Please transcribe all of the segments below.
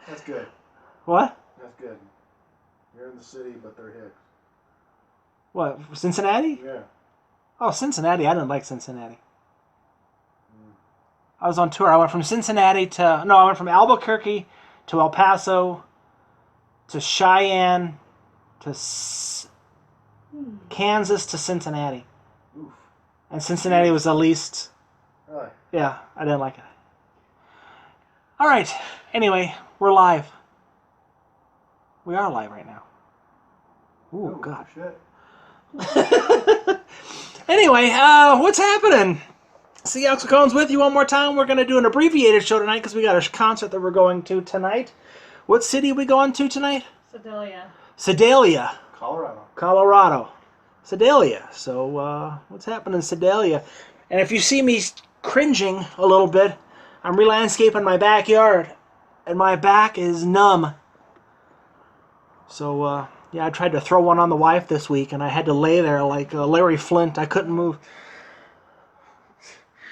That's good. What? That's good. You're in the city, but they're Hicks. What? Cincinnati? Yeah. Oh, Cincinnati. I didn't like Cincinnati. I was on tour. I went from Cincinnati to... No, I went from Albuquerque to El Paso to Cheyenne to Kansas to Cincinnati. Oof. And Cincinnati was the least... Really? Yeah, I didn't like it. All right. Anyway, we're live. We are live right now. Ooh, God. Shit. Anyway, what's happening? See, Axl Cones with you one more time. We're going to do an abbreviated show tonight because we got a concert that we're going to tonight. What city are we going to tonight? Sedalia. Colorado. Sedalia. So, what's happening in Sedalia? And if you see me cringing a little bit, I'm re-landscaping my backyard. And my back is numb. So, yeah, I tried to throw one on the wife this week, and I had to lay there like Larry Flint. I couldn't move.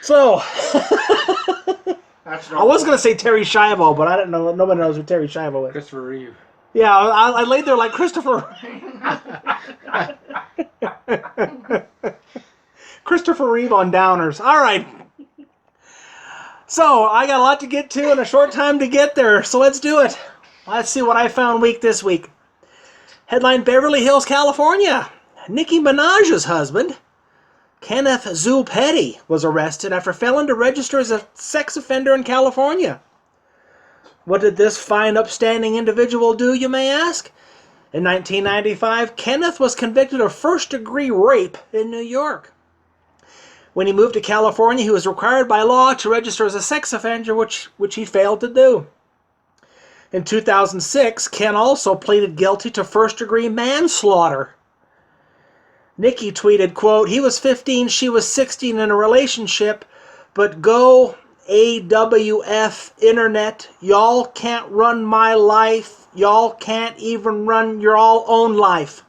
So, I was going to say Terry Schiavo, but I didn't know. Nobody knows who Terry Schiavo is. Christopher Reeve. Yeah, I laid there like Christopher. Christopher Reeve on Downers. All right. So, I got a lot to get to and a short time to get there, so let's do it. Let's see what I found this week. Headline, Beverly Hills, California. Nicki Minaj's husband, Kenneth Zul Petty, was arrested after failing to register as a sex offender in California. What did this fine, upstanding individual do, you may ask? In 1995, Kenneth was convicted of first-degree rape in New York. When he moved to California, he was required by law to register as a sex offender, which he failed to do. In 2006, Ken also pleaded guilty to first-degree manslaughter. Nicki tweeted, quote, "He was 15, she was 16 in a relationship, but go AWF internet. Y'all can't run my life. Y'all can't even run your all own life."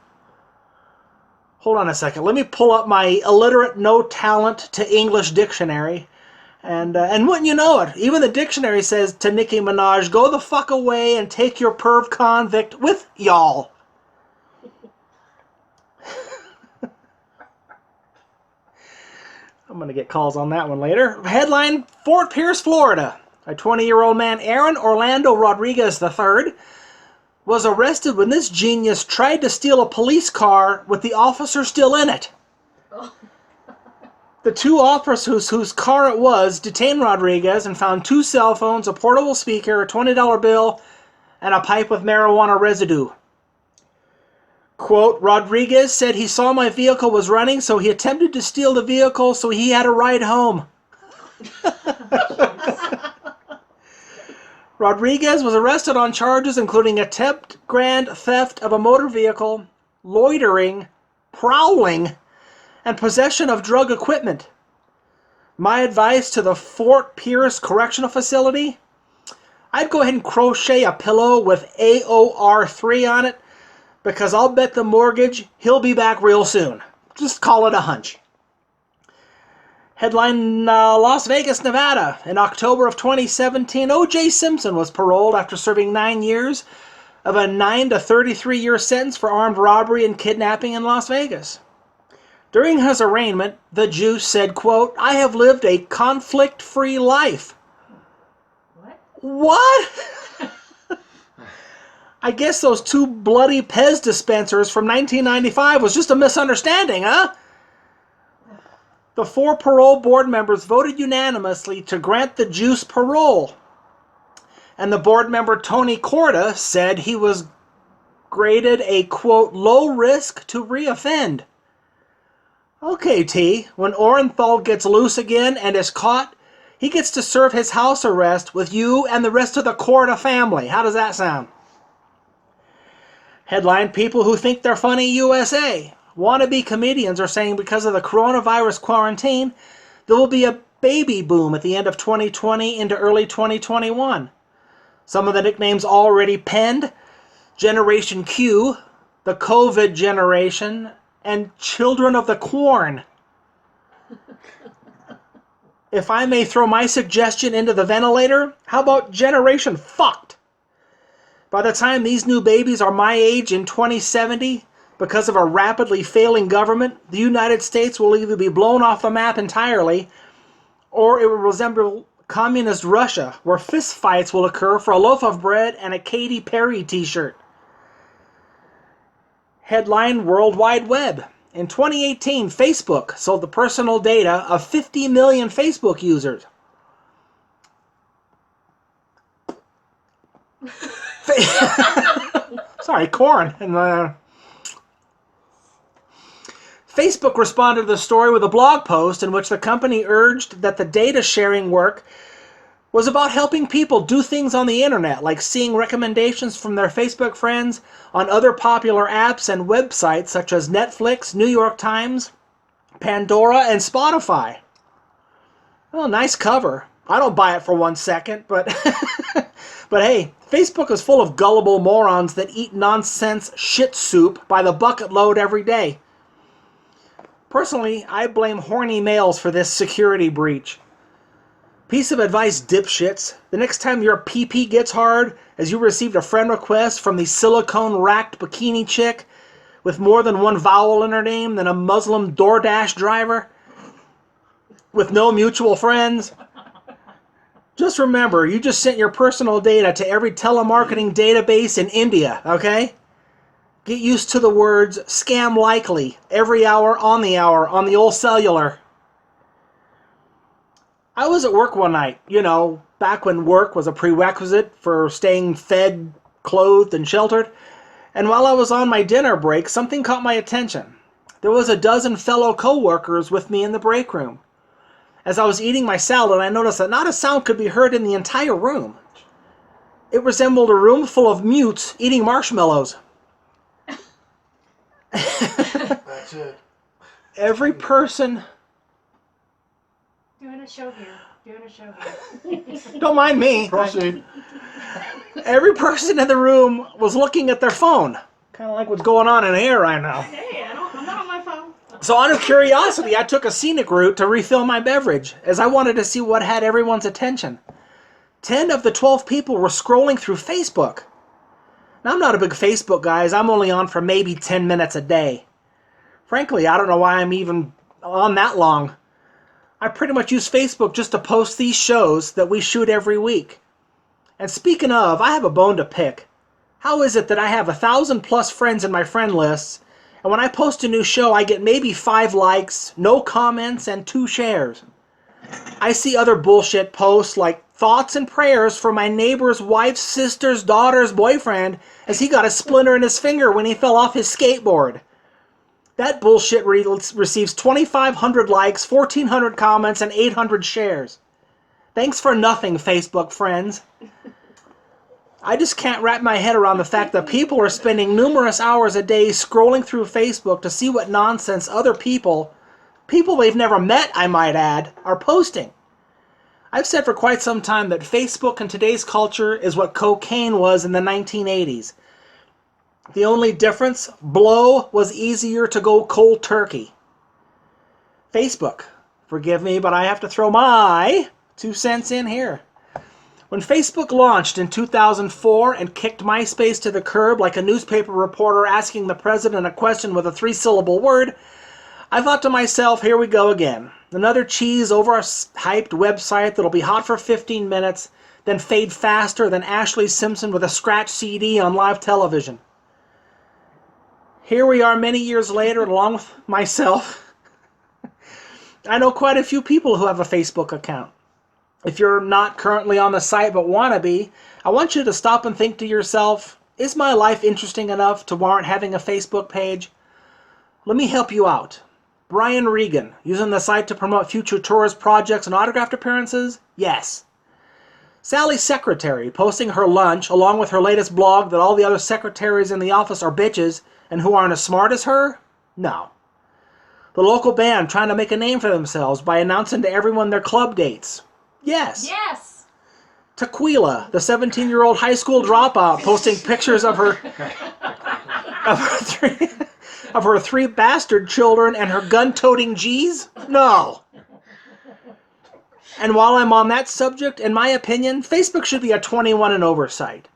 Hold on a second. Let me pull up my illiterate, no talent to English dictionary. And wouldn't you know it, even the dictionary says to Nicki Minaj, go the fuck away and take your perv convict with y'all. I'm going to get calls on that one later. Headline, Fort Pierce, Florida. A 20-year-old man, Aaron Orlando Rodriguez III, was arrested when this genius tried to steal a police car with the officer still in it. Oh. The two officers whose car it was detained Rodriguez and found 2 cell phones, a portable speaker, a $20 bill, and a pipe with marijuana residue. Quote, Rodriguez said he saw my vehicle was running, so he attempted to steal the vehicle, so he had a ride home. Rodriguez was arrested on charges including attempt grand theft of a motor vehicle, loitering, prowling, and possession of drug equipment. My advice to the Fort Pierce Correctional Facility, I'd go ahead and crochet a pillow with AOR3 on it, because I'll bet the mortgage he'll be back real soon. Just call it a hunch. Headline, Las Vegas, Nevada. In October of 2017, O.J. Simpson was paroled after serving 9 years of a 9 to 33-year sentence for armed robbery and kidnapping in Las Vegas. During his arraignment, the Juice said, quote, I have lived a conflict-free life. What? I guess those 2 bloody Pez dispensers from 1995 was just a misunderstanding, huh? The 4 parole board members voted unanimously to grant the Juice parole. And the board member Tony Corda said he was graded a, quote, low risk to reoffend. Okay, T, when Orenthal gets loose again and is caught, he gets to serve his house arrest with you and the rest of the Corda family. How does that sound? Headline, people who think they're funny USA. Wannabe comedians are saying because of the coronavirus quarantine, there will be a baby boom at the end of 2020 into early 2021. Some of the nicknames already penned, Generation Q, the COVID generation, and Children of the Corn. if I may throw my suggestion into the ventilator, how about Generation Fucked? By the time these new babies are my age in 2070, because of a rapidly failing government, the United States will either be blown off the map entirely, or it will resemble communist Russia, where fistfights will occur for a loaf of bread and a Katy Perry t-shirt. Headline World Wide Web. In 2018, Facebook sold the personal data of 50 million Facebook users. Sorry, corn. Facebook responded to the story with a blog post in which the company urged that the data sharing work was about helping people do things on the internet, like seeing recommendations from their Facebook friends on other popular apps and websites such as Netflix, New York Times, Pandora, and Spotify. Well, nice cover. I don't buy it for 1 second, but but hey, Facebook is full of gullible morons that eat nonsense shit soup by the bucket load every day. Personally, I blame horny males for this security breach. Piece of advice, dipshits. The next time your PP gets hard, as you received a friend request from the silicone-racked bikini chick with more than one vowel in her name than a Muslim DoorDash driver with no mutual friends, just remember, you just sent your personal data to every telemarketing database in India, okay? Get used to the words scam likely every hour on the old cellular. I was at work one night, back when work was a prerequisite for staying fed, clothed, and sheltered. And while I was on my dinner break, something caught my attention. There was a dozen fellow co-workers with me in the break room. As I was eating my salad, I noticed that not a sound could be heard in the entire room. It resembled a room full of mutes eating marshmallows. That's it. Every person... Doing a show here. Don't mind me. Proceed. Every person in the room was looking at their phone. Kind of like what's going on in here right now. Hey, I'm not on my phone. So out of curiosity, I took a scenic route to refill my beverage, as I wanted to see what had everyone's attention. 10 of the 12 people were scrolling through Facebook. Now, I'm not a big Facebook guy, as I'm only on for maybe 10 minutes a day. Frankly, I don't know why I'm even on that long. I pretty much use Facebook just to post these shows that we shoot every week. And speaking of, I have a bone to pick. How is it that I have 1,000+ friends in my friend lists, and when I post a new show, I get maybe 5 likes, no comments, and 2 shares? I see other bullshit posts like thoughts and prayers for my neighbor's wife's sister's daughter's boyfriend as he got a splinter in his finger when he fell off his skateboard. That bullshit receives 2,500 likes, 1,400 comments, and 800 shares. Thanks for nothing, Facebook friends. I just can't wrap my head around the fact that people are spending numerous hours a day scrolling through Facebook to see what nonsense other people they've never met, I might add, are posting. I've said for quite some time that Facebook in today's culture is what cocaine was in the 1980s. The only difference, blow was easier to go cold turkey. Facebook. Forgive me, but I have to throw my 2 cents in here. When Facebook launched in 2004 and kicked MySpace to the curb like a newspaper reporter asking the president a question with a 3-syllable word, I thought to myself, here we go again. Another cheese overhyped website that'll be hot for 15 minutes, then fade faster than Ashley Simpson with a scratch CD on live television. Here we are many years later, along with myself. I know quite a few people who have a Facebook account. If you're not currently on the site but want to be, I want you to stop and think to yourself, is my life interesting enough to warrant having a Facebook page? Let me help you out. Brian Regan, using the site to promote future tourist projects and autographed appearances? Yes. Sally Secretary, posting her lunch along with her latest blog that all the other secretaries in the office are bitches and who aren't as smart as her? No. The local band trying to make a name for themselves by announcing to everyone their club dates? Yes. Yes. Tequila, the 17-year-old high school dropout, posting pictures of her three bastard children and her gun-toting G's? No. And while I'm on that subject, in my opinion, Facebook should be a 21 and over site.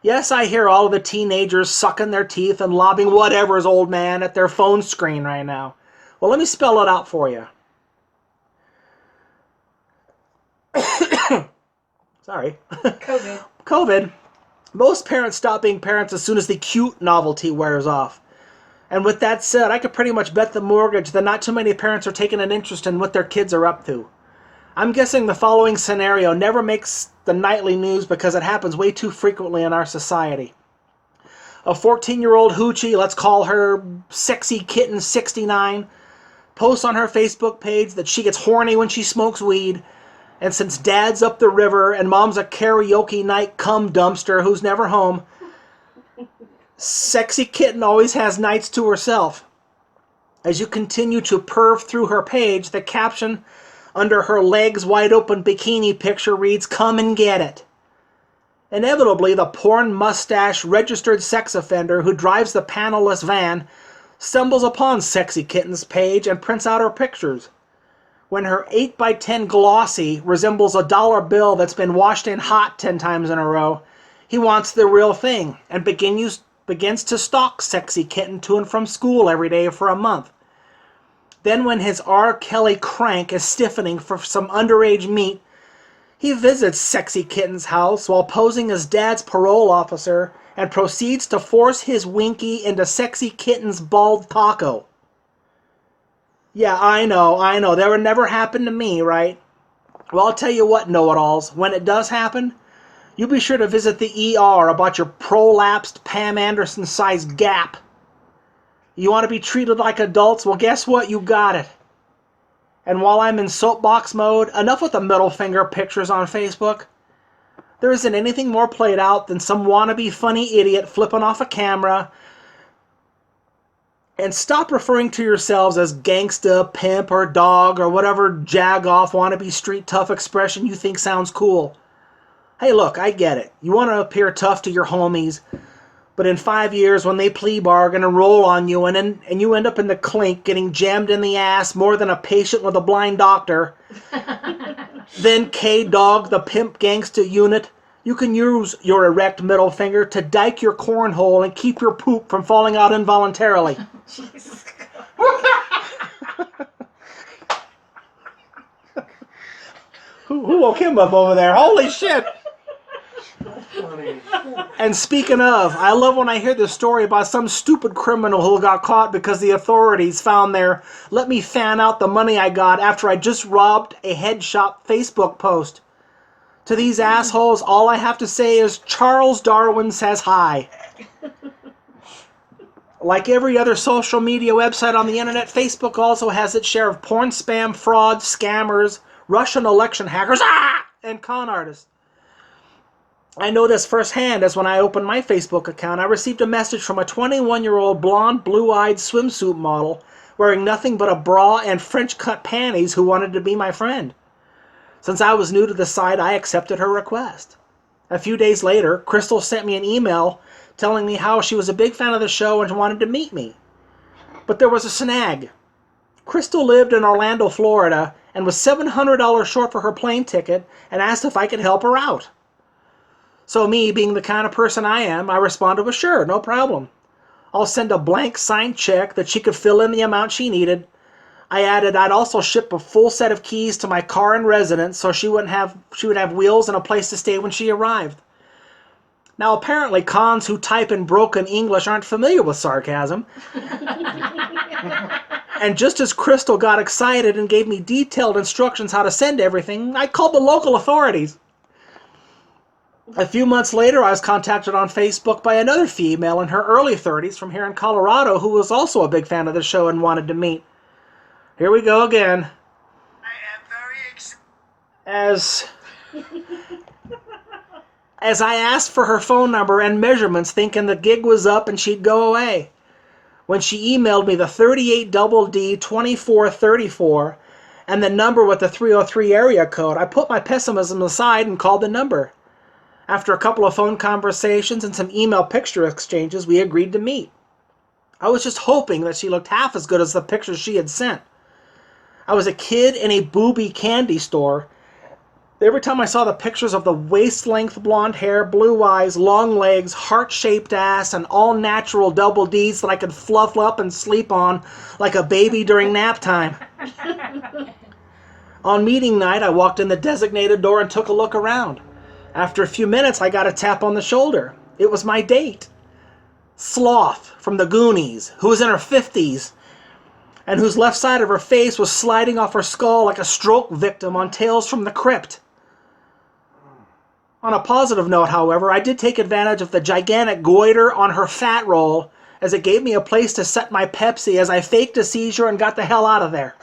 Yes, I hear all of the teenagers sucking their teeth and lobbing whatever's old man at their phone screen right now. Well, let me spell it out for you. Sorry. COVID. Most parents stop being parents as soon as the cute novelty wears off. And with that said, I could pretty much bet the mortgage that not too many parents are taking an interest in what their kids are up to. I'm guessing the following scenario never makes the nightly news because it happens way too frequently in our society. A 14-year-old hoochie, let's call her Sexy Kitten 69, posts on her Facebook page that she gets horny when she smokes weed, and since dad's up the river and mom's a karaoke night cum dumpster who's never home, Sexy Kitten always has nights to herself. As you continue to perv through her page, the caption under her legs wide open bikini picture reads, "Come and get it." Inevitably, the porn mustache registered sex offender who drives the panelless van stumbles upon Sexy Kitten's page and prints out her pictures. When her 8x10 glossy resembles a dollar bill that's been washed in hot 10 times in a row, he wants the real thing and begins to stalk Sexy Kitten to and from school every day for a month. Then when his R. Kelly crank is stiffening for some underage meat, he visits Sexy Kitten's house while posing as dad's parole officer and proceeds to force his winky into Sexy Kitten's bald taco. Yeah, I know. That would never happen to me, right? Well, I'll tell you what, know-it-alls. When it does happen, you be sure to visit the ER about your prolapsed Pam Anderson-sized gap. You want to be treated like adults? Well, guess what? You got it. And while I'm in soapbox mode, enough with the middle finger pictures on Facebook. There isn't anything more played out than some wannabe funny idiot flipping off a camera. And stop referring to yourselves as gangsta, pimp, or dog, or whatever jag-off wannabe street tough expression you think sounds cool. Hey, look, I get it. You want to appear tough to your homies, but in 5 years, when they plea bargain and roll on you, and you end up in the clink getting jammed in the ass more than a patient with a blind doctor, then K-Dog, the pimp gangsta unit, you can use your erect middle finger to dike your cornhole and keep your poop from falling out involuntarily. Jesus. Who woke him up over there? Holy shit! Funny. And speaking of, I love when I hear this story about some stupid criminal who got caught because the authorities found their "let me fan out the money I got after I just robbed a head shop" Facebook post. To these assholes, all I have to say is Charles Darwin says hi. Like every other social media website on the internet, Facebook also has its share of porn spam, fraud, scammers, Russian election hackers, and con artists. I know this firsthand as when I opened my Facebook account, I received a message from a 21-year-old blonde, blue-eyed swimsuit model wearing nothing but a bra and French-cut panties who wanted to be my friend. Since I was new to the site, I accepted her request. A few days later, Crystal sent me an email telling me how she was a big fan of the show and wanted to meet me. But there was a snag. Crystal lived in Orlando, Florida, and was $700 short for her plane ticket and asked if I could help her out. So me, being the kind of person I am, I responded with sure, no problem. I'll send a blank signed check that she could fill in the amount she needed. I added I'd also ship a full set of keys to my car and residence so she would have wheels and a place to stay when she arrived. Now apparently cons who type in broken English aren't familiar with sarcasm. And just as Crystal got excited and gave me detailed instructions how to send everything, I called the local authorities. A few months later, I was contacted on Facebook by another female in her early 30s from here in Colorado who was also a big fan of the show and wanted to meet. Here we go again. I am very excited. As I asked for her phone number and measurements thinking the gig was up and she'd go away. When she emailed me the 38DD2434 and the number with the 303 area code, I put my pessimism aside and called the number. After a couple of phone conversations and some email picture exchanges, we agreed to meet. I was just hoping that she looked half as good as the pictures she had sent. I was a kid in a booby candy store, Every time I saw the pictures of the waist-length blonde hair, blue eyes, long legs, heart-shaped ass, and all-natural double Ds that I could fluff up and sleep on like a baby during nap time. On meeting night, I walked in the designated door and took a look around. After a few minutes, I got a tap on the shoulder. It was my date. Sloth from the Goonies, who was in her 50s, and whose left side of her face was sliding off her skull like a stroke victim on Tales from the Crypt. On a positive note, however, I did take advantage of the gigantic goiter on her fat roll, as it gave me a place to set my Pepsi as I faked a seizure and got the hell out of there.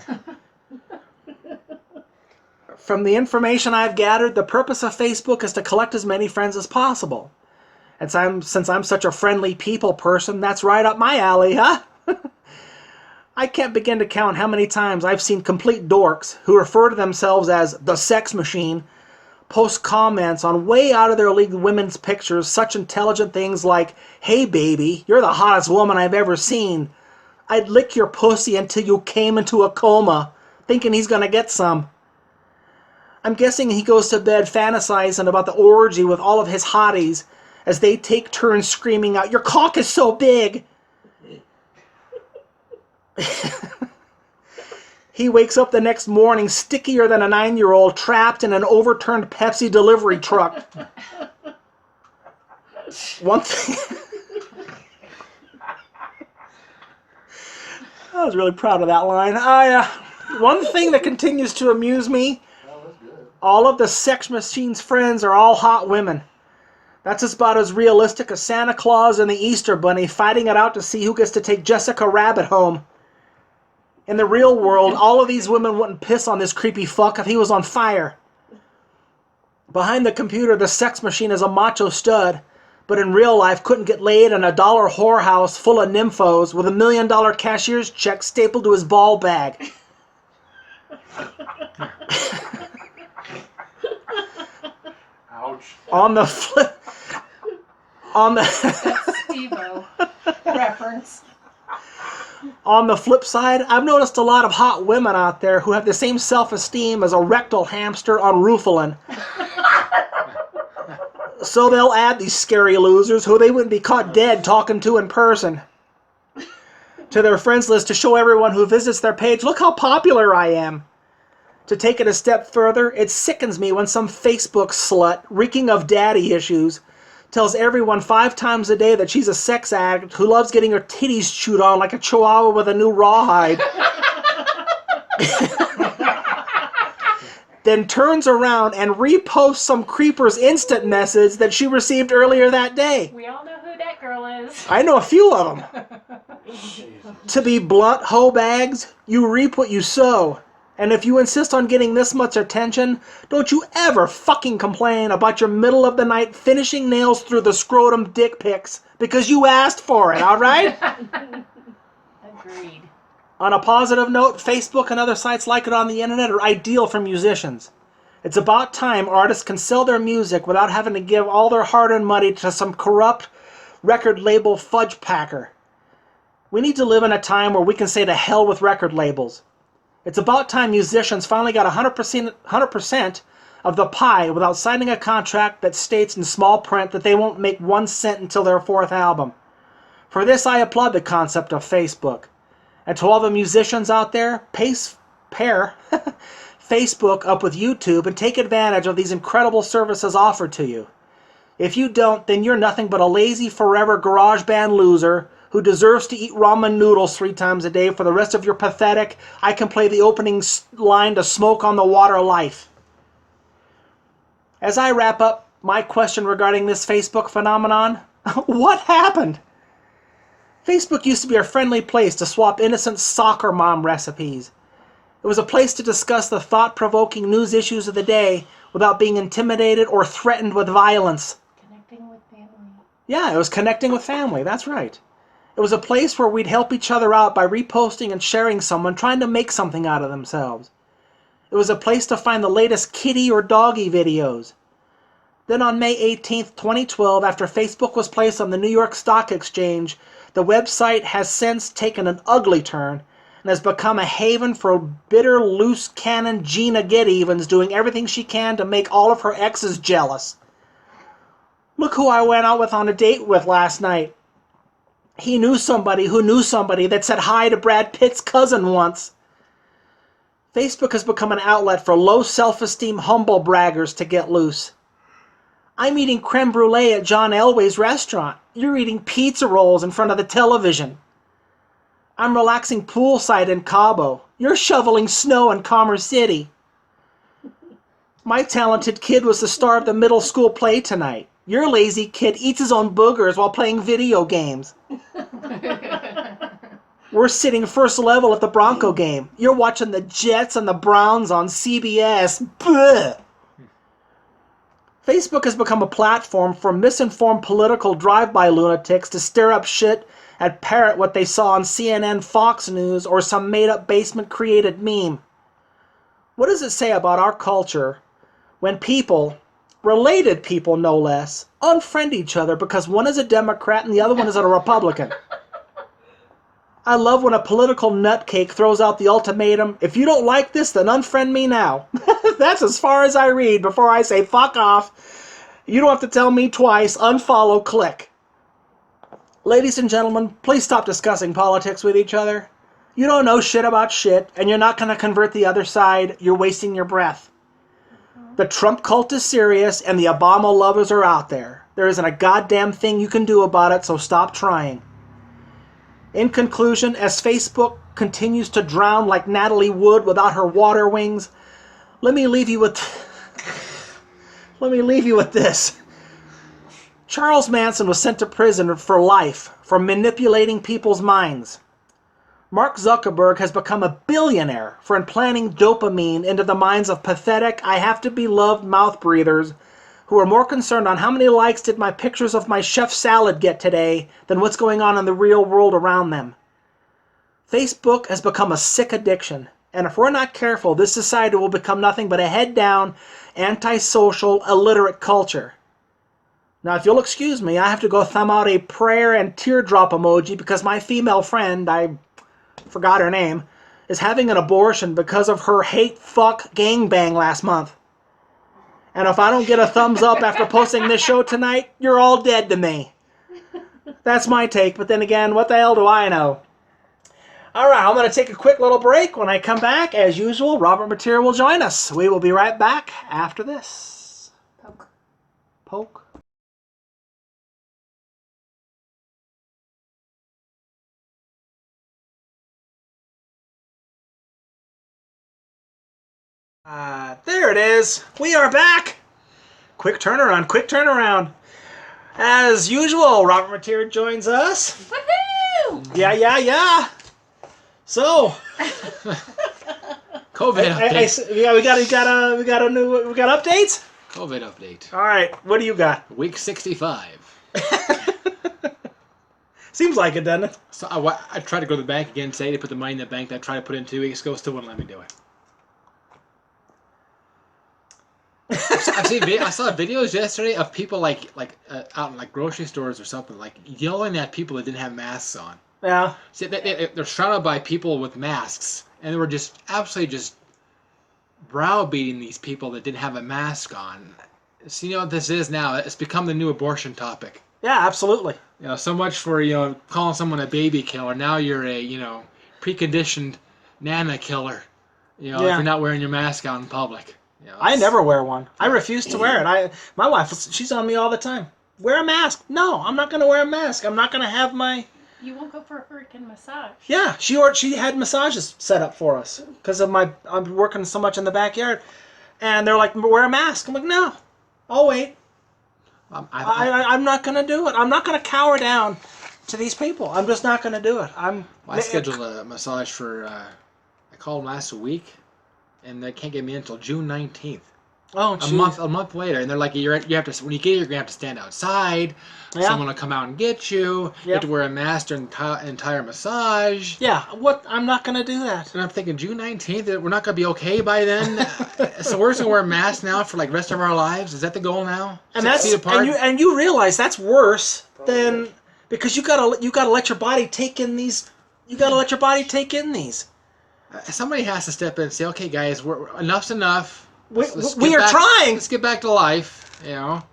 From the information I've gathered, the purpose of Facebook is to collect as many friends as possible. And since I'm such a friendly people person, that's right up my alley, huh? I can't begin to count how many times I've seen complete dorks who refer to themselves as the sex machine post comments on way out of their league women's pictures, such intelligent things like, "Hey baby, you're the hottest woman I've ever seen. I'd lick your pussy until you came into a coma," thinking he's gonna get some. I'm guessing he goes to bed fantasizing about the orgy with all of his hotties as they take turns screaming out, "Your cock is so big!" He wakes up the next morning stickier than a 9-year-old trapped in an overturned Pepsi delivery truck. One thing... I was really proud of that line. One thing that continues to amuse me, all of the sex machine's friends are all hot women. That's about as realistic as Santa Claus and the Easter Bunny fighting it out to see who gets to take Jessica Rabbit home. In the real world, all of these women wouldn't piss on this creepy fuck if he was on fire. Behind the computer, the sex machine is a macho stud, but in real life couldn't get laid in a dollar whorehouse full of nymphos with $1 million cashier's check stapled to his ball bag. Ouch. On the flip... That's Steve-O reference. On the flip side, I've noticed a lot of hot women out there who have the same self-esteem as a rectal hamster on Rufalin. So they'll add these scary losers who they wouldn't be caught dead talking to in person to their friends list to show everyone who visits their page, "Look how popular I am." To take it a step further, it sickens me when some Facebook slut, reeking of daddy issues, tells everyone 5 times a day that she's a sex addict who loves getting her titties chewed on like a chihuahua with a new rawhide. Then turns around and reposts some creeper's instant message that she received earlier that day. We all know who that girl is. I know a few of them. To be blunt, hoe bags, you reap what you sow. And if you insist on getting this much attention, don't you ever fucking complain about your middle of the night finishing nails through the scrotum dick pics because you asked for it, alright? Agreed. On a positive note, Facebook and other sites like it on the internet are ideal for musicians. It's about time artists can sell their music without having to give all their hard-earned money to some corrupt record label fudge packer. We need to live in a time where we can say to hell with record labels. It's about time musicians finally got 100% of the pie without signing a contract that states in small print that they won't make 1 cent until their 4th album. For this, I applaud the concept of Facebook. And to all the musicians out there, pair Facebook up with YouTube and take advantage of these incredible services offered to you. If you don't, then you're nothing but a lazy forever garage band loser who deserves to eat ramen noodles 3 times a day for the rest of your pathetic, I can play the opening line to Smoke on the Water life. As I wrap up my question regarding this Facebook phenomenon, what happened? Facebook used to be a friendly place to swap innocent soccer mom recipes. It was a place to discuss the thought-provoking news issues of the day without being intimidated or threatened with violence. Connecting with family. Yeah, it was connecting with family, that's right. It was a place where we'd help each other out by reposting and sharing someone trying to make something out of themselves. It was a place to find the latest kitty or doggy videos. Then on May 18th, 2012, after Facebook was placed on the New York Stock Exchange, the website has since taken an ugly turn, and has become a haven for bitter, loose cannon Gina Get-Evens doing everything she can to make all of her exes jealous. Look who I went out with on a date with last night. He knew somebody who knew somebody that said hi to Brad Pitt's cousin once. Facebook has become an outlet for low self-esteem humble braggers to get loose. I'm eating creme brulee at John Elway's restaurant. You're eating pizza rolls in front of the television. I'm relaxing poolside in Cabo. You're shoveling snow in Commerce City. My talented kid was the star of the middle school play tonight. Your lazy kid eats his own boogers while playing video games. We're sitting first level at the Bronco game. You're watching the Jets and the Browns on CBS. Blech. Facebook has become a platform for misinformed political drive-by lunatics to stir up shit and parrot what they saw on CNN, Fox News, or some made-up basement-created meme. What does it say about our culture when people, related people no less, unfriend each other because one is a Democrat and the other one is a Republican? I love when a political nutcake throws out the ultimatum, if you don't like this, then unfriend me now. That's as far as I read before I say, fuck off. You don't have to tell me twice, unfollow, click. Ladies and gentlemen, please stop discussing politics with each other. You don't know shit about shit, and you're not going to convert the other side. You're wasting your breath. The Trump cult is serious, and the Obama lovers are out there. There isn't a goddamn thing you can do about it, so stop trying. In conclusion, as Facebook continues to drown like Natalie Wood without her water wings, let me leave you with this. Charles Manson was sent to prison for life for manipulating people's minds. Mark Zuckerberg has become a billionaire for implanting dopamine into the minds of pathetic, I have to be loved mouth breathers who are more concerned on how many likes did my pictures of my chef salad get today than what's going on in the real world around them. Facebook has become a sick addiction, and if we're not careful, this society will become nothing but a head-down, antisocial, illiterate culture. Now, if you'll excuse me, I have to go thumb out a prayer and teardrop emoji because my female friend, I forgot her name, is having an abortion because of her hate fuck gangbang last month. And if I don't get a thumbs up after posting this show tonight, you're all dead to me. That's my take, but then again, what the hell do I know? Alright, I'm going to take a quick little break. When I come back, as usual, Robert Mateer will join us. We will be right back after this. Poke. There it is. We are back. Quick turnaround. As usual, Robert Mateer joins us. Woohoo! Yeah. So, COVID update. we got updates. COVID update. All right, what do you got? Week 65. Seems like it, doesn't it? So I tried to go to the bank again today to put the money in the bank that I tried to put in 2 weeks ago. Still wouldn't let me do it. I saw videos yesterday of people out in like grocery stores or something, like yelling at people that didn't have masks on. Yeah. See, they're surrounded by people with masks, and they were just absolutely just browbeating these people that didn't have a mask on. So you know what this is now? It's become the new abortion topic. Yeah, absolutely. You know, so much for calling someone a baby killer. Now you're a preconditioned nana killer. If you're not wearing your mask out in public. I never wear one. I refuse to wear it. My wife, she's on me all the time. Wear a mask. No, I'm not going to wear a mask. I'm not going to have my... You won't go for a hurricane massage. Yeah, she had massages set up for us because of I'm working so much in the backyard. And they're like, wear a mask. I'm like, no, I'll wait. I'm not going to do it. I'm not going to cower down to these people. I'm just not going to do it. I scheduled a massage for, I called them last week, and they can't get me in until June 19th. Oh, geez. A month later, and they're like, you have to when you get here, you're gonna have to stand outside. Yeah. Someone will come out and get you. Yep. You have to wear a mask during the entire massage. Yeah, I'm not gonna do that. And I'm thinking June 19th, we're not gonna be okay by then. So we're just gonna wear masks now for like the rest of our lives. Is that the goal now? And 6 feet apart? And you realize that's worse than because you gotta let your body take in these. You gotta let your body take in these. Somebody has to step in and say, okay, guys, enough's enough. We get are back- trying. Let's get back to life, you know.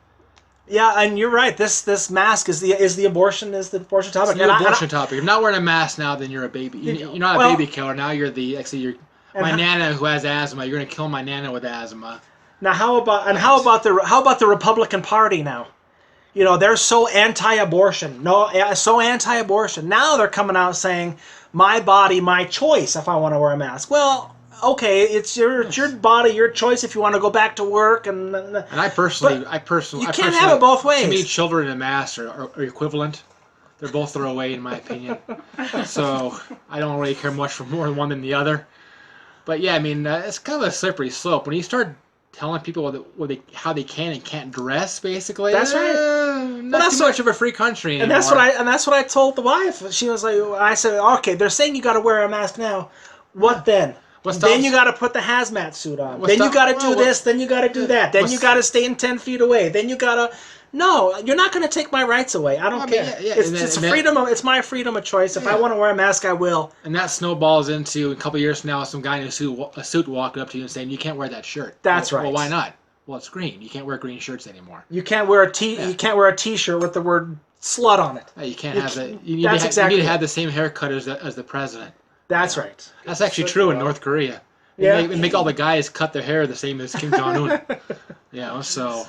Yeah, and you're right. This mask is the abortion topic. It's the abortion topic. If you're not wearing a mask now, then you're a baby. You're not a baby killer. Now you're my nana who has asthma. You're gonna kill my nana with asthma. Now how about the Republican Party now? You know, they're so anti-abortion. So anti-abortion. Now they're coming out saying, "My body, my choice." If I want to wear a mask, well, okay, it's your body, your choice. If you want to go back to work, and I personally, you can't have it both ways. To me, children and masks are equivalent. They're both throwaway in my opinion. So I don't really care much for more than one than the other. But yeah, I mean, it's kind of a slippery slope when you start telling people how they can and can't dress. Basically, that's right. Not too much of a free country anymore. And that's what I told the wife. She was like, I said, okay, they're saying you got to wear a mask now. What then? Then you got to put the hazmat suit on. Then you got to do this. Then you got to do that. Then you got to stay 10 feet away. Then you got to. No, you're not going to take my rights away. I don't care. It's freedom. It's my freedom of choice. If I want to wear a mask, I will. And that snowballs into a couple of years from now, some guy in a suit walking up to you and saying, "You can't wear that shirt." That's right. Well, why not? Well, it's green. You can't wear green shirts anymore. You can't wear You can't wear a T-shirt with the word "slut" on it. You can't have that. You need to have the same haircut as the president. That's right. That's actually true in North Korea. They make all the guys cut their hair the same as Kim Jong-un. So...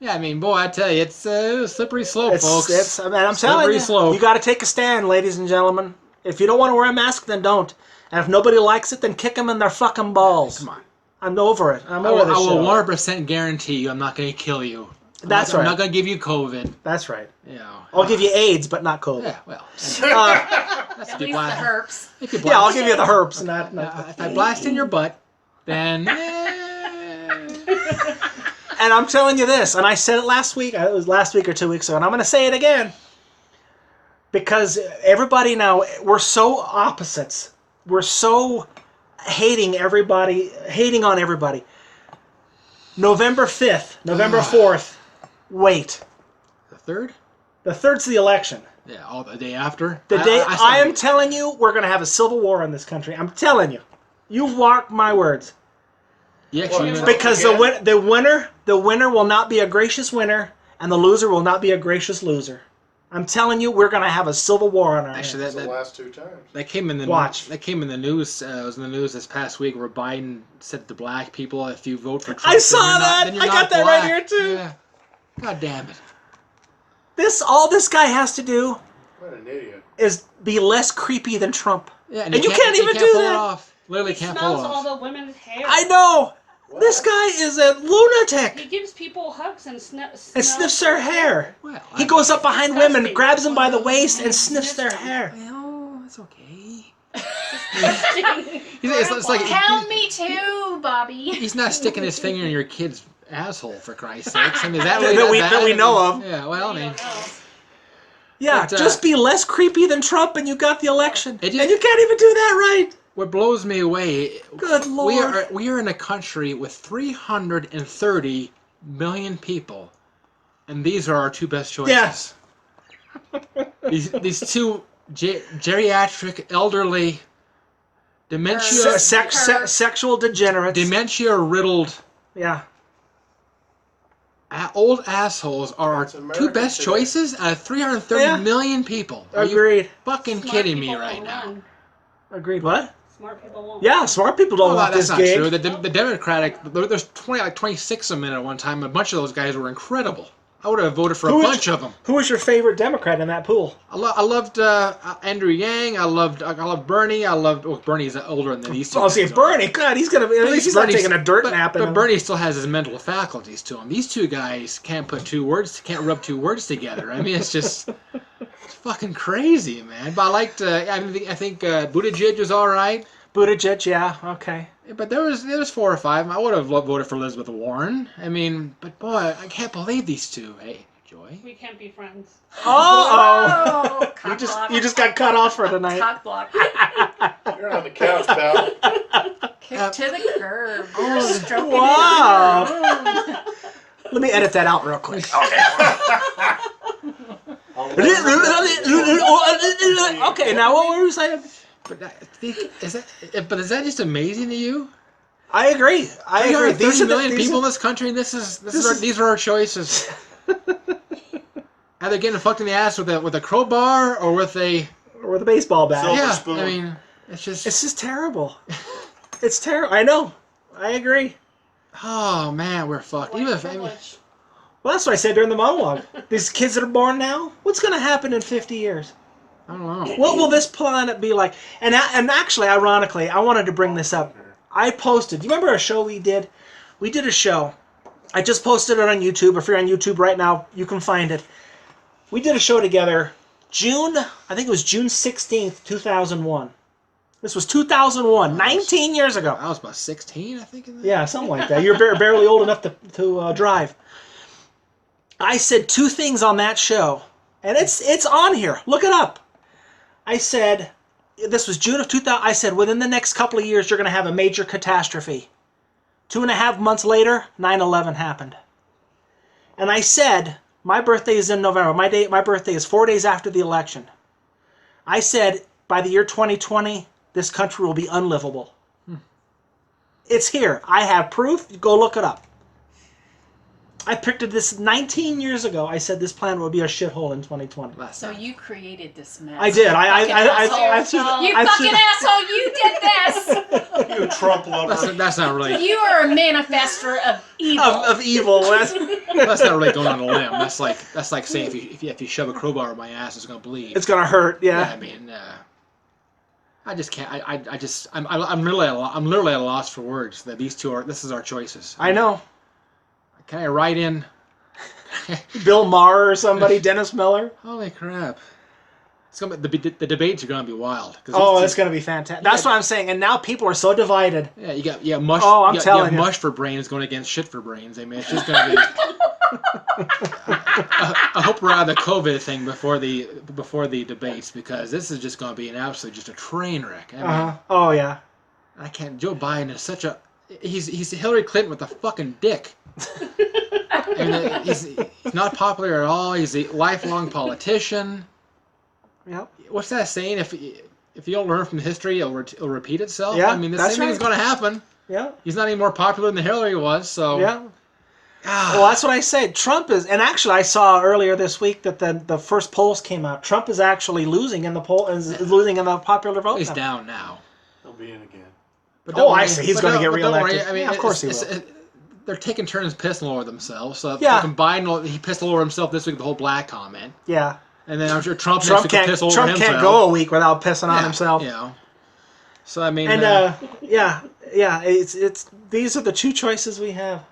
Yeah, I mean, boy, I tell you, it's a slippery slope, folks. I'm telling you, you got to take a stand, ladies and gentlemen. If you don't want to wear a mask, then don't. And if nobody likes it, then kick them in their fucking balls. Come on. I'm over it. I'm over this shit. I will 100% guarantee you I'm not going to kill you. That's right. I'm not going to give you COVID. That's right. Yeah. I'll give you AIDS, but not COVID. Yeah, well. That's at least the herpes. Yeah, I'll give you the herpes. If I blast in your butt, then... And I'm telling you this, and I said it last week. It was last week or 2 weeks ago, and I'm going to say it again. Because everybody now, we're so opposites. We're so hating on everybody. November 5th, November 4th, wait. The 3rd? The 3rd's the election. Yeah, the day after? I am telling you, we're going to have a civil war in this country. I'm telling you. You mark my words. Because the winner will not be a gracious winner, and the loser will not be a gracious loser. I'm telling you, we're going to have a civil war on our hands. That's the last 2 times. That came in the That came in the news. It was in the news this past week where Biden said to black people, "If you vote for Trump, I saw that. I got that right here too. Yeah. God damn it! All this guy has to do What an idiot. is be less creepy than Trump. Yeah, and you can't even do that. Literally can't pull it off. He smells all the women's hair. I know. What? This guy is a lunatic. He gives people hugs and sniffs their hair. Well, he goes up behind women, grabs them by the waist, and sniffs their hair. Well, that's okay. it's like tell me too, Bobby. He's not sticking his finger in your kid's asshole, for Christ's sakes. I mean, is that really that we know of? Yeah, well, I mean... Yeah, just be less creepy than Trump and you got the election. And you can't even do that right. What blows me away... Good Lord. We are in a country with 330 million people. And these are our 2 best choices. Yes. These 2 geriatric, elderly, dementia... sexual degenerates. Dementia-riddled... Yeah. Old assholes are our 2 best choices out of 330 million people. Are Agreed. You fucking kidding me right now? Agreed. What? Smart people won't. Yeah, smart people don't want this gig. That's not true. The Democratic, there's 26 of them in at one time. A bunch of those guys were incredible. I would have voted for a bunch of them. Who was your favorite Democrat in that pool? I loved Andrew Yang. I loved Bernie. Bernie's older than these 2 guys. See, Bernie, God, he's gonna at least he's not taking a dirt nap. But Bernie still has his mental faculties to him. These 2 guys can't rub 2 words together. I mean, it's just it's fucking crazy, man. But I liked. I think Buttigieg was all right. Buttigieg, yeah, okay. But there was 4 or 5. I would have voted for Elizabeth Warren. I mean, but boy, I can't believe these 2. Hey, Joy. We can't be friends. Oh! You just got cut off for tonight. Cock block. You're on the couch, pal. Kick to the curb. Oh, wow. Let me edit that out real quick. Okay. Okay, now what were we saying? But Is that just amazing to you? I agree. I agree. 30 million people in this country, and these are our choices. Either getting fucked in the ass with a crowbar or with a baseball bat. Silver yeah. spoon. I mean, it's just terrible. It's terrible. I know. I agree. oh man, we're fucked. Even if Privilege. Well, that's what I said during the monologue. These kids that are born now, what's going to happen in 50 years? I don't know. What will this planet be like? And actually, ironically, I wanted to bring this up. I posted. Do you remember a show we did? We did a show. I just posted it on YouTube. If you're on YouTube right now, you can find it. We did a show together. I think it was June 16th, 2001. This was 2001, 19 years ago. I was about 16, I think. Yeah, something like that. You're barely old enough to drive. I said two things on that show, and it's on here. Look it up. I said, this was June of 2000. I said, within the next couple of years, you're going to have a major catastrophe. 2.5 months later, 9/11 happened. And I said, my birthday is in November. My birthday is 4 days after the election. I said, by the year 2020, this country will be unlivable. It's here. I have proof. Go look it up. I predicted this 19 years ago. I said this planet would be a shithole in 2020. So you created this mess. I did. You fucking asshole! You did this. You Trump lover. That's not really. You are a manifester of evil. Of evil. That's not really going on a limb. That's like saying if you shove a crowbar in my ass, it's gonna bleed. It's gonna hurt. Yeah. I mean, I just can't. I'm literally at a loss for words. That these two are. This is our choices. I know. Can I write in? Bill Maher or somebody, Dennis Miller. Holy crap! It's gonna be, the debates are gonna be wild. Oh, it's gonna be fantastic. That's what I'm saying. And now people are so divided. Yeah, you got mush. Oh, I'm you telling you. Mush for brains going against shit for brains. I mean, it's just gonna be. I hope we're out of the COVID thing before the debates, because this is just gonna be just a train wreck. I mean, Oh yeah. I can't. Joe Biden is such a. He's Hillary Clinton with a fucking dick. And he's not popular at all. He's a lifelong politician. Yep. What's that saying? If you don't learn from history, it'll repeat itself. Yeah, I mean, the that's same thing is right. going to happen. Yeah. He's not any more popular than Hillary was. So Yeah. Well, that's what I said. Trump is, and actually, I saw earlier this week that the first polls came out. Trump is actually losing in the losing in the popular vote. He's now. down now. He'll be in again. But don't worry, I see. He's going to get reelected. I mean, yeah, of course he will. They're taking turns pissing all over themselves. So Yeah. fucking Biden, he pissed all over himself this week with the whole black comment. Yeah. And then I'm sure Trump next week will piss all over himself. Trump can't go a week without pissing on himself. You know. So I mean. And yeah. It's these are the two choices we have.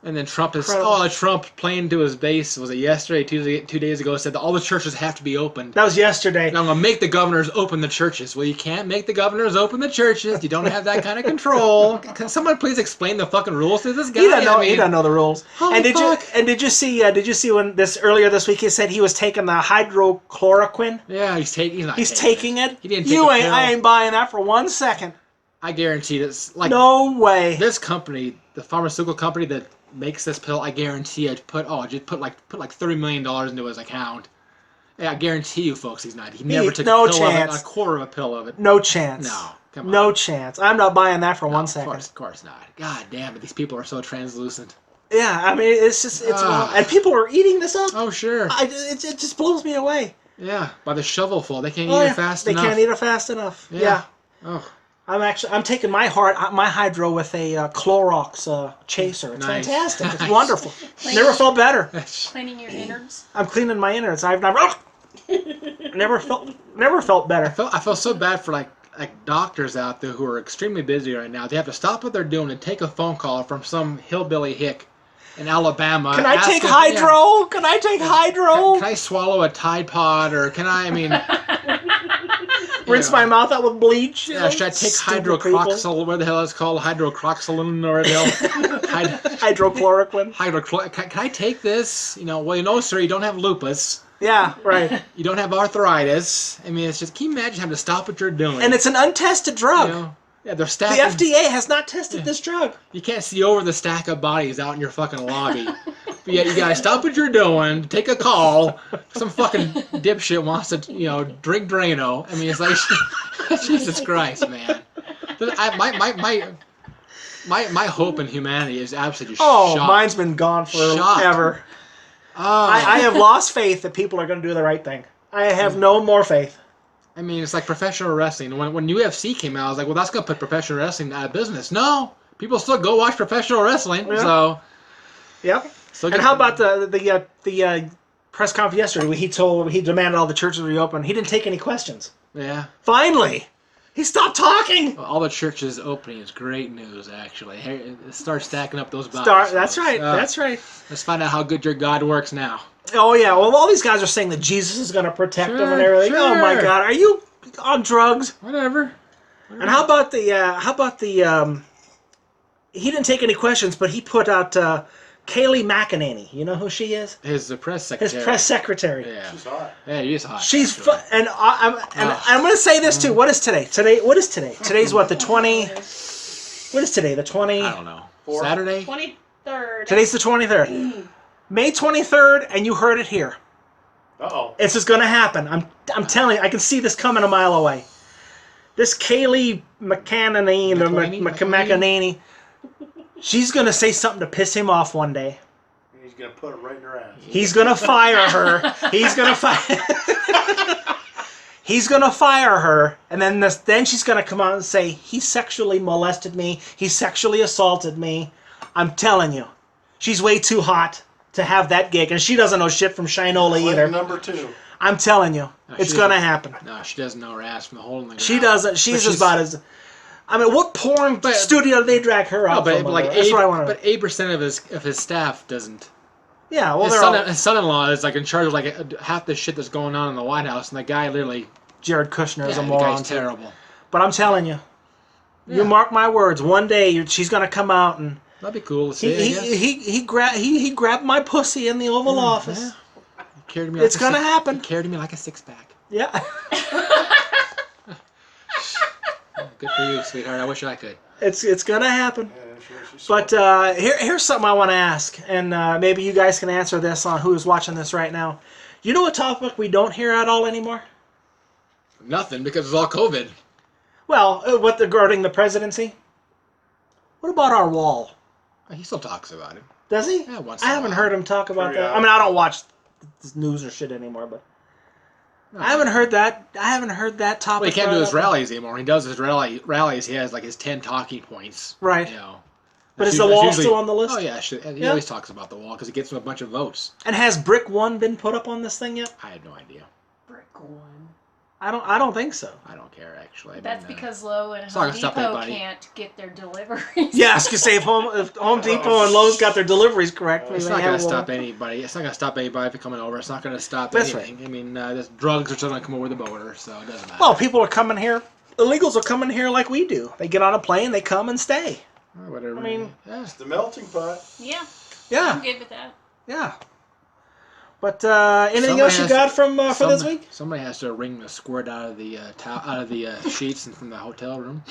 And then Trump Incredible. Trump playing to his base, was it yesterday, 2 days ago, said that all the churches have to be opened. That was yesterday. And I'm going to make the governors open the churches. Well, you can't make the governors open the churches. You don't have that kind of control. Can someone please explain the fucking rules to this guy? He doesn't know the rules. Holy fuck. Did you see when earlier this week he said he was taking the hydrochloroquine? Yeah, he's taking it. He didn't take a pill. I ain't buying that for 1 second. I guarantee this. Like, no way. This company, the pharmaceutical company that makes this pill, I guarantee I'd put like $30 million into his account. Yeah, I guarantee you, folks, he's not. He never took a pill of it, a quarter of a pill of it. No chance. No, come on. No chance. I'm not buying that for 1 second. Of course not. God damn it, these people are so translucent. Yeah, I mean, it's and people are eating this up. Oh sure. It just blows me away. Yeah, by the shovelful, they can't eat it fast enough. They can't eat it fast enough. Yeah. Oh. I'm taking my hydro with a Clorox chaser. It's Nice. fantastic. It's wonderful. Never felt better. Cleaning your innards. I'm cleaning my innards. I've never felt better. I feel so bad for like doctors out there who are extremely busy right now. They have to stop what they're doing and take a phone call from some hillbilly hick in Alabama. Can I take hydro? Can I take hydro? Can I swallow a Tide Pod, or can I mean rinse my mouth out with bleach? Yeah, should I take hydrocroxyl? What the hell is it called? Hydrocroxylin or the hell? Hydrochloroquine. Can I take this? Sir, you don't have lupus. Yeah, right. You don't have arthritis. I mean, it's just, can you imagine having to stop what you're doing? And it's an untested drug. Yeah, they're stacking. The FDA has not tested this drug. You can't see over the stack of bodies out in your fucking lobby. But yeah, you gotta stop what you're doing, take a call. Some fucking dipshit wants to, drink Drano. I mean, it's like, Jesus Christ, man. My hope in humanity is absolutely shot. Mine's been gone Shot. forever. Oh. I have lost faith that people are going to do the right thing. I have no more faith. I mean, it's like professional wrestling. When UFC came out, I was like, well, that's going to put professional wrestling out of business. No, people still go watch professional wrestling. Yeah. So, yep. And how about the press conference yesterday? He demanded all the churches reopen. He didn't take any questions. Yeah. Finally, he stopped talking. Well, all the churches opening is great news, actually. Start stacking up those bodies. That's right. That's right. Let's find out how good your God works now. Oh yeah. Well, all these guys are saying that Jesus is going to protect them and everything. Sure. Oh my God, are you on drugs? Whatever. And how about the? He didn't take any questions, but he put out Kayleigh McEnany. You know who she is? His press secretary. His press secretary. Yeah. She's hot. Yeah, she's hot. She's and I'm going to say this too. What is today? What is today? Today's what, the 20? What is today? The 20? I don't know. Saturday. 23rd. Today's the 23rd. May 23rd, and you heard it here. Uh-oh. This is going to happen. I'm telling you, I can see this coming a mile away. This Kayleigh McEnany, she's going to say something to piss him off one day. He's going to put it right in her ass. He's going to fire her. He's going to fire her, and then she's going to come out and say, he sexually molested me. He sexually assaulted me. I'm telling you. She's way too hot to have that gig, and she doesn't know shit from Shinola either. Number 2. I'm telling you, it's going to happen. No, she doesn't know her ass from the hole in the ground. She doesn't. She's about as... I mean, what porn studio do they drag her out from? But That's what I want to... But 8% of his staff doesn't. Yeah, well, his son-in-law is like in charge of like half the shit that's going on in the White House, and the guy literally... Jared Kushner is a the moron. guy's terrible. But I'm telling you, you mark my words. One day she's going to come out and... That'd be cool to see. He grabbed my pussy in the Oval Office. Yeah. Carried me it's gonna happen. He carried me like a 6-pack. Yeah. Good for you, sweetheart. I wish I could. It's gonna happen. Yeah, sure, but here's something I want to ask, and maybe you guys can answer this on who's watching this right now. You know what topic we don't hear at all anymore? Nothing, because it's all COVID. Well, regarding the presidency. What about our wall? He still talks about it. Does he? Yeah, once I in a haven't while. heard him talk about that. I mean, I don't watch the news or shit anymore, but I haven't heard that. I haven't heard that topic. Well, he can't do his rallies anymore. When he does his rallies, he has like his 10 talking points. Right. You know. But is the wall still on the list? Oh yeah, he always talks about the wall because it gets him a bunch of votes. And has Brick 1 been put up on this thing yet? I have no idea. Brick 1. I don't think so. I don't care actually. That's because Lowe and not Home gonna stop Depot anybody. can't get their deliveries. Yes, because if Home Depot and Lowe's got their deliveries correct. It's not going to stop anybody. It's not going to stop anybody from coming over. It's not going to stop anything. Right. I mean, drugs are still going to come over the border, so it doesn't matter. Well, people are coming here. Illegals are coming here like we do. They get on a plane, they come and stay. Whatever. I mean, it's the melting pot. Yeah. Yeah. I'm good with that. Yeah. But anything else you got for this week? Somebody has to wring the squirt out of the sheets and from the hotel room.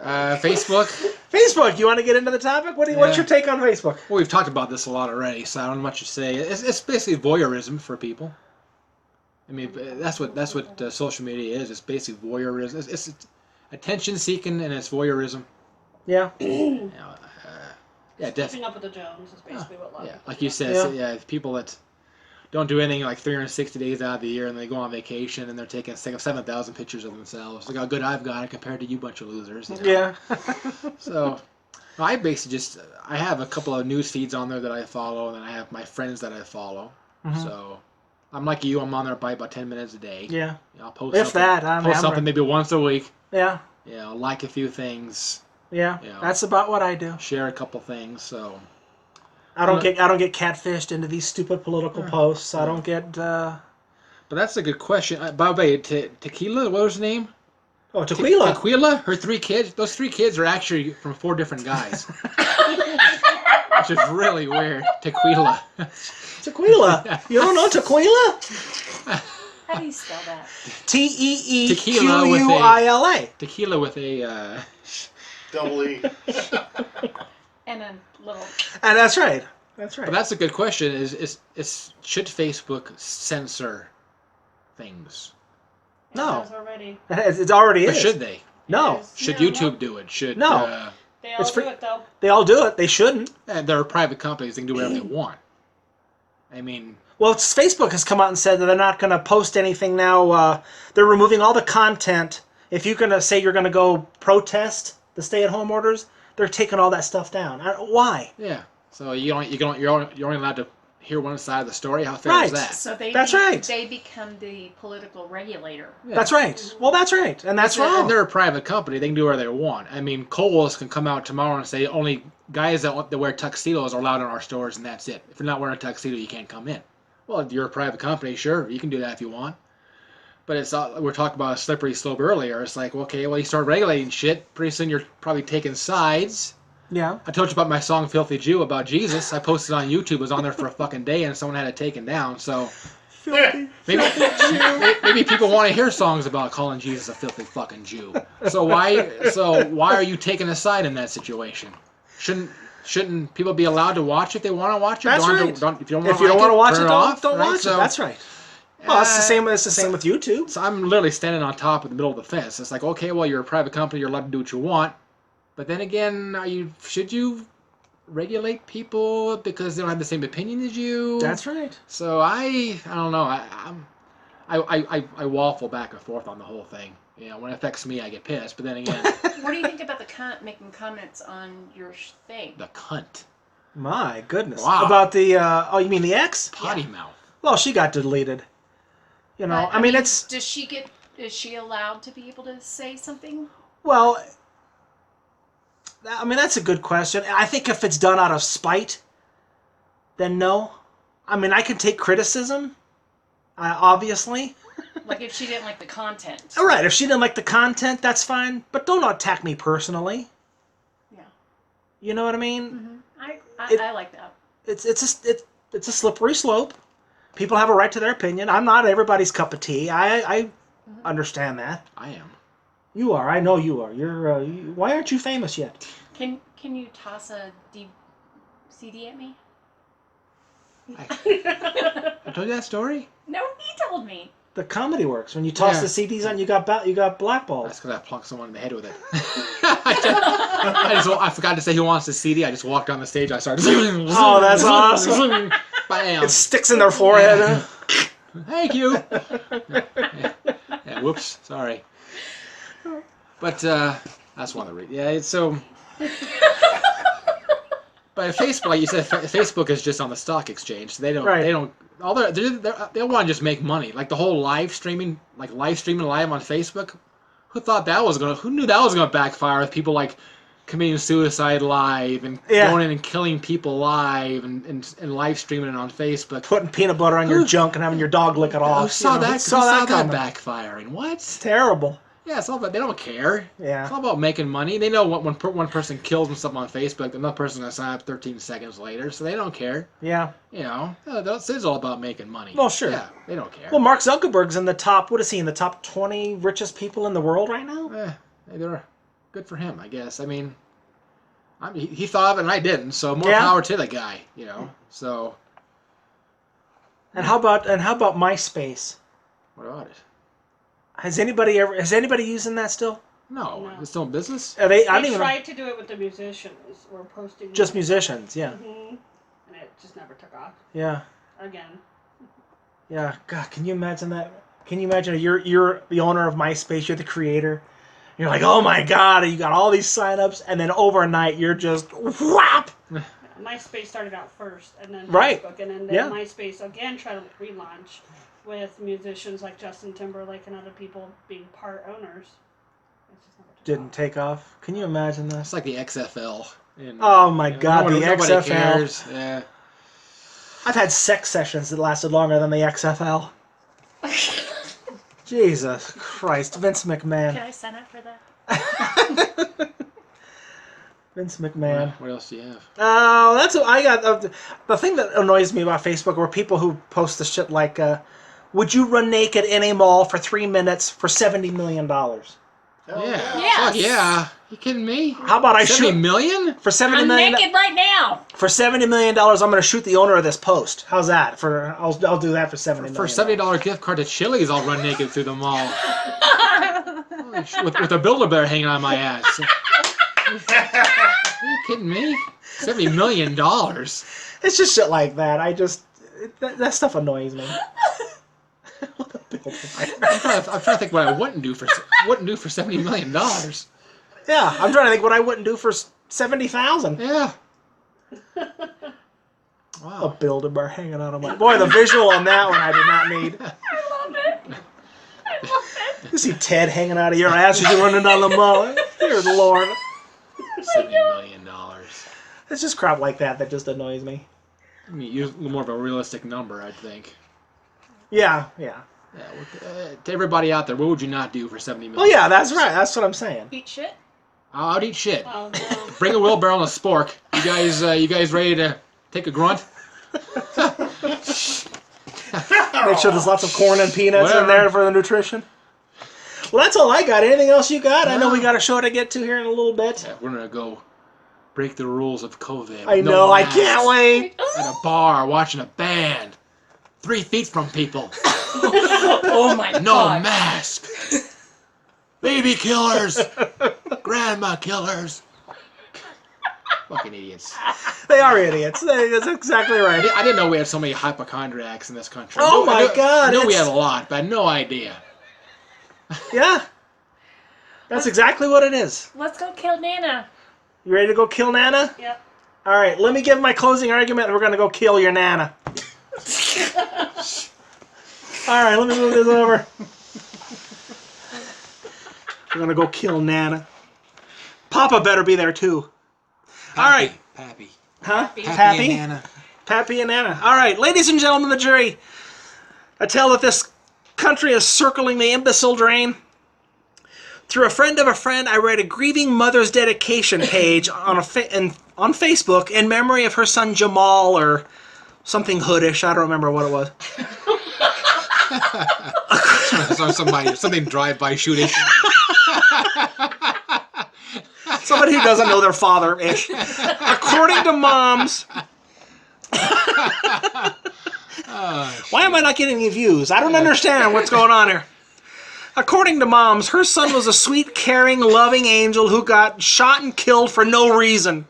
Facebook. You want to get into the topic? What's your take on Facebook? Well, we've talked about this a lot already, so I don't know much to say. It's basically voyeurism for people. I mean, that's what social media is. It's basically voyeurism. It's attention seeking and it's voyeurism. Yeah. Yeah, keeping up with the Jones is basically what love. Yeah, like you said, people that don't do anything like 360 days out of the year and they go on vacation and they're taking 7,000 pictures of themselves. Look how good I've got it compared to you bunch of losers. You know? Yeah. So I basically I have a couple of news feeds on there that I follow, and then I have my friends that I follow. Mm-hmm. So I'm like you. I'm on there by about 10 minutes a day. Yeah. I'll post something maybe once a week. Yeah. Like a few things. Yeah. That's about what I do. Share a couple things. So I don't get catfished into these stupid political posts. I don't get. But that's a good question. By the way, Tequila, what was her name? Oh, Tequila. Tequila. Her 3 kids. Those 3 kids are actually from 4 different guys, which is really weird. Tequila. Tequila. You don't know Tequila? How do you spell that? TEEQUILA. Tequila with a Double E. And a little. And that's right. That's right. But that's a good question. Is should Facebook censor things? No. It already. It already But is. should they? No. Should No, YouTube do it? Should No. They all It's do free- it though. They all do it. They shouldn't. and they're private companies. They can do whatever they want. I mean, Well, Facebook has come out and said that they're not going to post anything now. They're removing all the content. If you're going to say you're going to go protest the stay-at-home orders, they're taking all that stuff down. Why? yeah. So you're only allowed to hear one side of the story. How fair Right. is that? So That's right. They become the political regulator. Yeah. That's right. Well, that's right, and that's And wrong. they're a private company. They can do whatever they want. I mean, Kohl's can come out tomorrow and say only guys that wear tuxedos are allowed in our stores, and that's it. If you're not wearing a tuxedo, you can't come in. Well, if you're a private company, sure, you can do that if you want. But it's we're talking about a slippery slope earlier. It's like, okay, well, you start regulating shit. Pretty soon you're probably taking sides. Yeah. I told you about my song "Filthy Jew" about Jesus. I posted on YouTube. It was on there for a fucking day, and someone had it taken down. So maybe people want to hear songs about calling Jesus a filthy fucking Jew. So why are you taking a side in that situation? Shouldn't people be allowed to watch it? They want to watch it. That's Don't- right. don't- if you don't If you don't want want to watch turn it, off, don't right? watch So, it. That's right. Well, it's the same. It's the same with YouTube. So I'm literally standing on top of the middle of the fence. It's like, okay, well, you're a private company. You're allowed to do what you want. But then again, should you regulate people because they don't have the same opinion as you? That's right. So I don't know. I waffle back and forth on the whole thing. You know, when it affects me, I get pissed. But then again, What do you think about the cunt making comments on your thing? the cunt, My goodness. Wow. About the you mean the ex? potty mouth. Well, she got deleted. You know, But, I mean, it's Is she allowed to be able to say something? well. I mean, that's a good question. I think if it's done out of spite, then no. I mean, I can take criticism, obviously. Like if she didn't like the content. All right, if she didn't like the content, that's fine. But don't attack me personally. Yeah. You know what I mean? Mm-hmm. I like that. It's a slippery slope. People have a right to their opinion. I'm not everybody's cup of tea. I understand that. I am. You are. I know you are. You're. Why aren't you famous yet? Can you toss a CD at me? I told you that story. No, he told me. The comedy works. When you toss Yeah. the CDs on, you got blackballed. That's because I plunked someone in the head with it. I forgot to say who wants the CD. I just walked on the stage. I started. Oh, that's awesome. Bam. It sticks in their forehead. Thank you. Yeah, whoops. Sorry. But that's one of the reasons. Yeah, it's so. But Facebook, like you said, Facebook is just on the stock exchange. So they don't. Right. They don't. All they want to just make money. Like the whole live streaming live on Facebook. Who knew that was gonna backfire with people like committing suicide live and going in and killing people live and live streaming it on Facebook. Putting peanut butter on your junk and having your dog lick it off. Who saw that? Who saw that coming? Backfiring? What? Terrible. Yeah, it's all about. They don't care. Yeah. It's all about making money. They know when one person kills themselves on Facebook, another person's gonna sign up 13 seconds later, so they don't care. Yeah. You know, it's all about making money. Well, sure. Yeah, they don't care. Well, Mark Zuckerberg's in the top. What is he in the top 20 richest people in the world right now? They're good for him, I guess. I mean, he thought of it and I didn't, so more Yeah. power to the guy. You know, so. And how about MySpace? What about it? Has anybody using that still? No, No. it's still in business. Are they? I don't They even know. tried to do it with the musicians. Or posting. Just musicians. Yeah. hmm And it just never took off. Yeah. Again. Yeah. God, can you imagine that? Can you imagine you're the owner of MySpace, you're the creator. You're like, oh my God, you got all these signups, and then overnight you're just whap. MySpace started out first, and then Right. Facebook, and then MySpace again tried to relaunch with musicians like Justin Timberlake and other people being part owners. It just never took Didn't off. take off. Can you imagine It's this? like the XFL. And, Oh my God, nobody the nobody XFL. cares. Yeah. I've had sex sessions that lasted longer than the XFL. Jesus Christ, Vince Can McMahon. I sign up for that? Vince McMahon. What else do you have? Oh, that's what I got. The thing that annoys me about Facebook are people who post the shit like, "Would you run naked in a mall for 3 minutes for $70 million?" Hell Yeah. Yes. Fuck yeah. You kidding me? How about I 70 shoot million? for $70 I'm million? naked right now. For $70 million, I'm going to shoot the owner of this post. How's that? I'll do that for $70 million. For $70 gift card to Chili's, I'll run naked through the mall. with a Build-A-Bear hanging on my ass. Are you kidding me? $70 million. It's just shit like that. That stuff annoys me. What a Build-A-Bear. I'm trying to think what I wouldn't do for $70 million. Yeah, I'm trying to think what I wouldn't do for 70,000. Yeah. A Wow. Build-A-Bear hanging out of my... Boy, the visual on that one I did not need. I love it. I love it. You see Ted hanging out of your ass as you're running down the mall. Dear Lord. $70 million. It's just crap like that just annoys me. I mean, use more of a realistic number, I think. Yeah. Yeah. To everybody out there, what would you not do for $70 million? Well, yeah, that's right. That's what I'm saying. Eat shit. I'd eat shit. Oh, no. Bring a wheelbarrow and a spork. You guys ready to take a grunt? Make sure there's lots of corn and peanuts in Whatever. there for the nutrition. Well, that's all I got. Anything else you got? I know we No. got a show to get to here in a little bit. Yeah, we're gonna go break the rules of COVID. I with know. no I masks, can't wait. At a bar watching a band, 3 feet from people. Oh my No god. mask. Baby killers. Grandma killers. Fucking idiots. They are idiots. That's exactly right. I didn't know we had so many hypochondriacs in this country. Oh my God, I knew we it's- had a lot, but I had no idea. Yeah. That's exactly what it is. Let's go kill Nana. You ready to go kill Nana? Yep. All right, let me give my closing argument and we're going to go kill your Nana. All right, let me move this over. We're going to go kill Nana. Papa better be there too. All right. Pappy. Huh? Pappy. and Nana. Pappy and Nana. All right, ladies and gentlemen of the jury, I tell that this country is circling the imbecile drain. Through a friend of a friend, I read a grieving mother's dedication page on on Facebook in memory of her son Jamal or something hoodish. I don't remember what it was. Something drive-by shooting. Somebody who doesn't know their father-ish. According to moms... Why am I not getting any views? I don't understand what's going on here. According to moms, her son was a sweet, caring, loving angel who got shot and killed for no reason.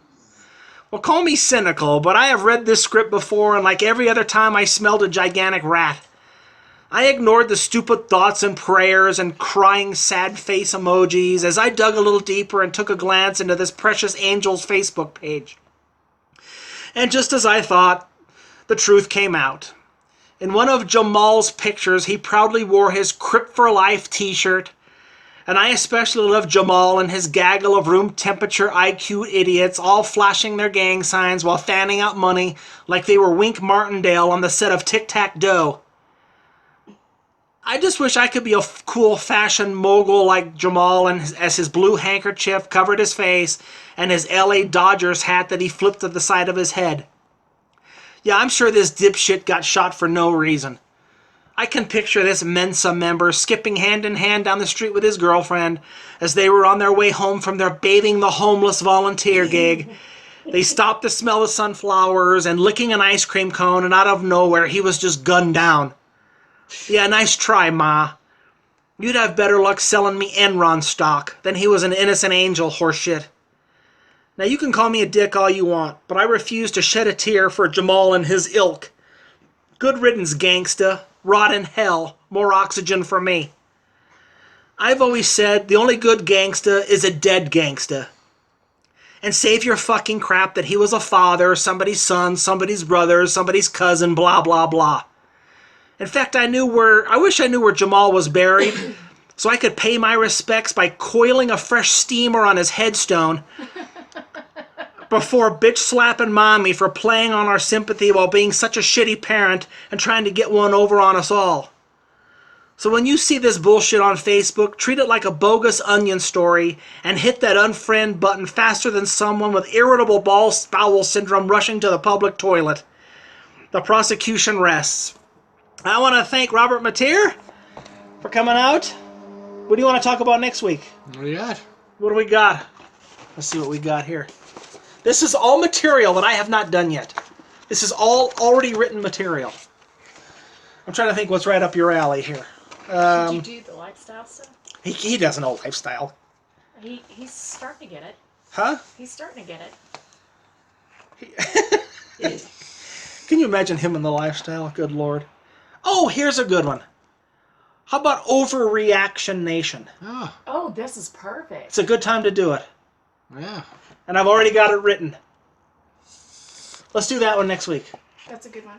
Well, call me cynical, but I have read this script before, and like every other time I smelled a gigantic rat. I ignored the stupid thoughts and prayers and crying sad face emojis as I dug a little deeper and took a glance into this precious angel's Facebook page. And just as I thought, the truth came out. In one of Jamal's pictures, he proudly wore his Crip for Life t-shirt, and I especially love Jamal and his gaggle of room temperature IQ idiots all flashing their gang signs while fanning out money like they were Wink Martindale on the set of Tic-Tac-Doe. I just wish I could be a cool fashion mogul like Jamal as his blue handkerchief covered his face and his LA Dodgers hat that he flipped to the side of his head. Yeah, I'm sure this dipshit got shot for no reason. I can picture this Mensa member skipping hand in hand down the street with his girlfriend as they were on their way home from their Bathing the Homeless volunteer gig. They stopped to smell the sunflowers and licking an ice cream cone, and out of nowhere, he was just gunned down. Yeah, nice try, Ma. You'd have better luck selling me Enron stock than he was an innocent angel, horseshit. Now, you can call me a dick all you want, but I refuse to shed a tear for Jamal and his ilk. Good riddance, gangsta. Rot in hell. More oxygen for me. I've always said the only good gangsta is a dead gangsta. And save your fucking crap that he was a father, somebody's son, somebody's brother, somebody's cousin, blah, blah, blah. In fact, I wish I knew where Jamal was buried, so I could pay my respects by coiling a fresh steamer on his headstone before bitch-slapping mommy for playing on our sympathy while being such a shitty parent and trying to get one over on us all. So when you see this bullshit on Facebook, treat it like a bogus Onion story and hit that unfriend button faster than someone with irritable bowel syndrome rushing to the public toilet. The prosecution rests. I want to thank Robert Mateer for coming out. What do you want to talk about next week? What do you got? What do we got? Let's see what we got here. This is all material that I have not done yet. This is all already written material. I'm trying to think what's right up your alley here. Did you do the lifestyle stuff? He doesn't know lifestyle. He's starting to get it. Huh? He's starting to get it. Can you imagine him in the lifestyle? Good Lord. Oh, here's a good one. How about Overreaction Nation? Oh, Oh, this is perfect. It's a good time to do it. yeah. And I've already got it written. Let's do that one next week. That's a good one.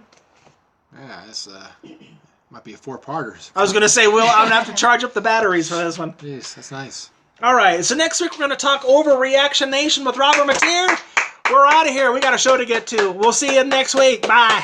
Yeah, this might be a 4-parter. I was going to say, I'm going to have to charge up the batteries for this one. Jeez, that's nice. All right, so next week we're going to talk Overreaction Nation with Robert McNear. We're out of here. We got a show to get to. We'll see you next week. Bye.